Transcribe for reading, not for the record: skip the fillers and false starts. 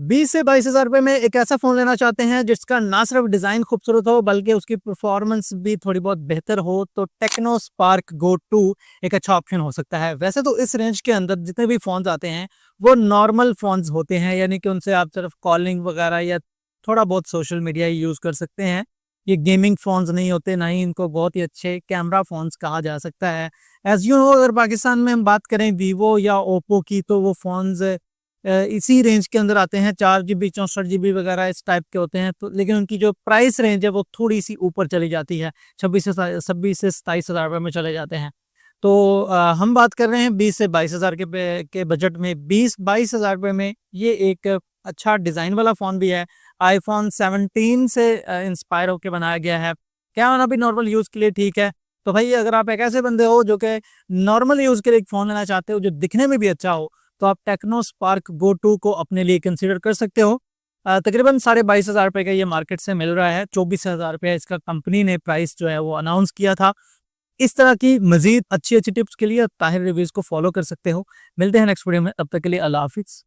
20 से 22 हज़ार रुपये में एक ऐसा फ़ोन लेना चाहते हैं जिसका ना सिर्फ डिज़ाइन खूबसूरत हो बल्कि उसकी परफॉर्मेंस भी थोड़ी बहुत बेहतर हो, तो टेक्नो स्पार्क गो 2 एक अच्छा ऑप्शन हो सकता है। वैसे तो इस रेंज के अंदर जितने भी फ़ोन्स आते हैं वो नॉर्मल फ़ोन्स होते हैं, यानी कि उनसे आप सिर्फ कॉलिंग वगैरह या थोड़ा बहुत सोशल मीडिया ही यूज़ कर सकते हैं। ये गेमिंग फ़ोन्स नहीं होते, ना ही इनको बहुत ही अच्छे कैमरा फ़ोन्स कहा जा सकता है। एज़ यू नो, अगर पाकिस्तान में हम बात करें वीवो या ओप्पो की, तो वो फ़ोन्स इसी रेंज के अंदर आते हैं, 4 जीबी 64 जीबी वगैरह इस टाइप के होते हैं। तो लेकिन उनकी जो प्राइस रेंज है वो थोड़ी सी ऊपर चली जाती है, 26 से 27 हज़ार रुपये में चले जाते हैं। तो हम बात कर रहे हैं 20 से 22 हज़ार के बजट में। 20-22 हज़ार रुपये में ये एक अच्छा डिज़ाइन वाला फ़ोन भी है। आईफोन 17 से इंस्पायर होकर बनाया गया है। कैमरा भी नॉर्मल यूज़ के लिए ठीक है। तो भाई, अगर आप एक ऐसे बंदे हो जो कि नॉर्मल यूज़ के लिए एक फ़ोन लेना चाहते हो जो दिखने में भी अच्छा हो, तो आप टेक्नो स्पार्क गो 2 को अपने लिए कंसीडर कर सकते हो। तकरीबन 22,500 रुपए का ये मार्केट से मिल रहा है। 24,000 रुपये इसका कंपनी ने प्राइस जो है वो अनाउंस किया था। इस तरह की मजीद अच्छी अच्छी टिप्स के लिए आप ताहिर रिव्यूज को फॉलो कर सकते हो। मिलते हैं नेक्स्ट वीडियो में, तब तक के लिए अल्लाह हाफिज।